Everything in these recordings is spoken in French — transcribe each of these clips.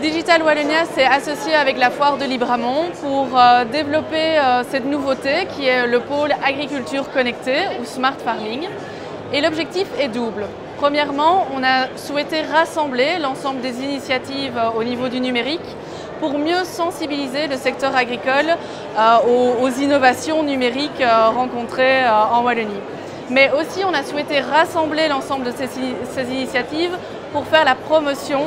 Digital Wallonia s'est associé avec la foire de Libramont pour développer cette nouveauté qui est le pôle agriculture connectée ou smart farming. Et l'objectif est double. Premièrement, on a souhaité rassembler l'ensemble des initiatives au niveau du numérique pour mieux sensibiliser le secteur agricole aux innovations numériques rencontrées en Wallonie. Mais aussi, on a souhaité rassembler l'ensemble de ces initiatives pour faire la promotion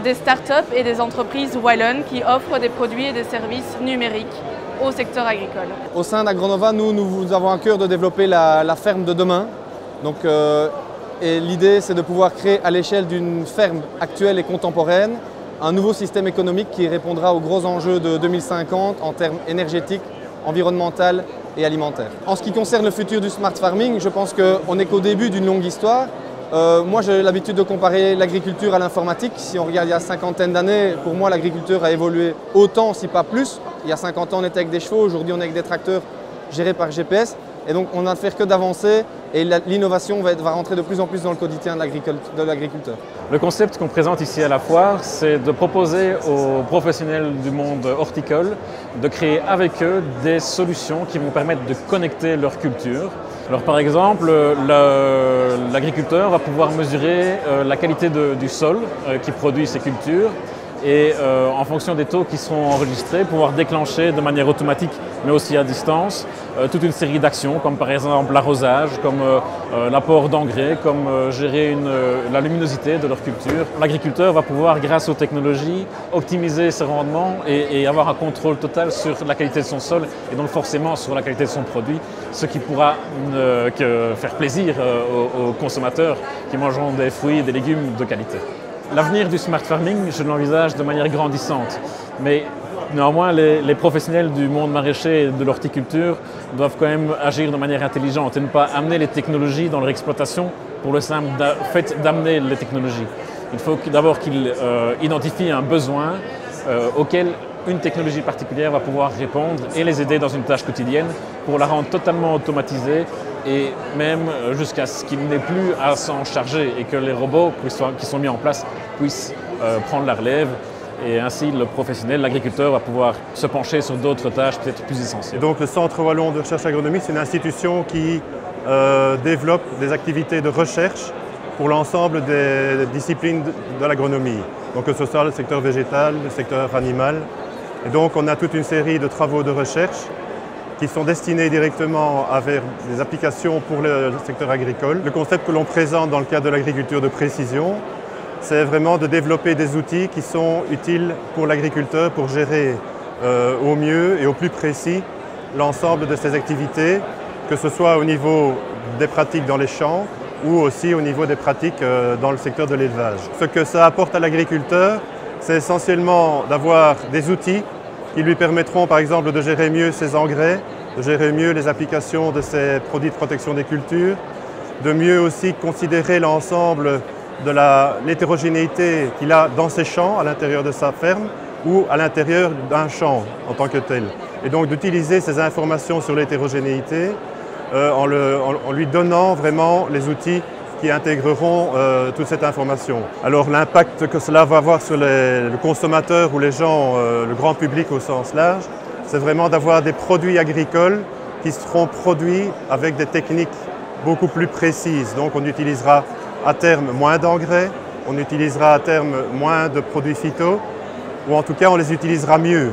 des startups et des entreprises wallonnes qui offrent des produits et des services numériques au secteur agricole. Au sein d'Agronova, nous avons à cœur de développer la ferme de demain. Donc, et l'idée, c'est de pouvoir créer à l'échelle d'une ferme actuelle et contemporaine un nouveau système économique qui répondra aux gros enjeux de 2050 en termes énergétiques, environnementaux et alimentaires. En ce qui concerne le futur du smart farming, je pense qu'on n'est qu'au début d'une longue histoire. Moi, j'ai l'habitude de comparer l'agriculture à l'informatique. Si on regarde il y a cinquantaine d'années, pour moi, l'agriculture a évolué autant, si pas plus. Il y a 50 ans, on était avec des chevaux, aujourd'hui, on est avec des tracteurs gérés par GPS. Et donc, on n'a à faire que d'avancer et l'innovation va rentrer de plus en plus dans le quotidien de l'agriculteur. Le concept qu'on présente ici à la foire, c'est de proposer aux professionnels du monde horticole de créer avec eux des solutions qui vont permettre de connecter leur culture. Alors par exemple, l'agriculteur va pouvoir mesurer la qualité du sol qui produit ses cultures et en fonction des taux qui seront enregistrés, pouvoir déclencher de manière automatique mais aussi à distance toute une série d'actions comme par exemple l'arrosage, comme l'apport d'engrais, comme gérer la luminosité de leur culture. L'agriculteur va pouvoir, grâce aux technologies, optimiser ses rendements et avoir un contrôle total sur la qualité de son sol et donc forcément sur la qualité de son produit, ce qui pourra que faire plaisir aux consommateurs qui mangeront des fruits et des légumes de qualité. L'avenir du smart farming, je l'envisage de manière grandissante, mais néanmoins les professionnels du monde maraîcher et de l'horticulture doivent quand même agir de manière intelligente et ne pas amener les technologies dans leur exploitation pour le simple fait d'amener les technologies. Il faut d'abord qu'ils identifient un besoin auquel une technologie particulière va pouvoir répondre et les aider dans une tâche quotidienne pour la rendre totalement automatisée et même jusqu'à ce qu'il n'ait plus à s'en charger et que les robots qui sont mis en place puissent prendre la relève et ainsi le professionnel, l'agriculteur va pouvoir se pencher sur d'autres tâches peut-être plus essentielles. Donc le Centre Wallon de recherche agronomique, c'est une institution qui développe des activités de recherche pour l'ensemble des disciplines de l'agronomie, donc que ce soit le secteur végétal, le secteur animal. Et donc on a toute une série de travaux de recherche qui sont destinés directement vers des applications pour le secteur agricole. Le concept que l'on présente dans le cadre de l'agriculture de précision, c'est vraiment de développer des outils qui sont utiles pour l'agriculteur pour gérer au mieux et au plus précis l'ensemble de ses activités, que ce soit au niveau des pratiques dans les champs ou aussi au niveau des pratiques dans le secteur de l'élevage. Ce que ça apporte à l'agriculteur, c'est essentiellement d'avoir des outils qui lui permettront par exemple de gérer mieux ses engrais, de gérer mieux les applications de ses produits de protection des cultures, de mieux aussi considérer l'ensemble de l'hétérogénéité qu'il a dans ses champs, à l'intérieur de sa ferme ou à l'intérieur d'un champ en tant que tel. Et donc d'utiliser ces informations sur l'hétérogénéité en lui donnant vraiment les outils qui intégreront toute cette information. Alors l'impact que cela va avoir sur le consommateur ou les gens, le grand public au sens large, c'est vraiment d'avoir des produits agricoles qui seront produits avec des techniques beaucoup plus précises. Donc on utilisera à terme moins d'engrais, on utilisera à terme moins de produits phyto, ou en tout cas on les utilisera mieux.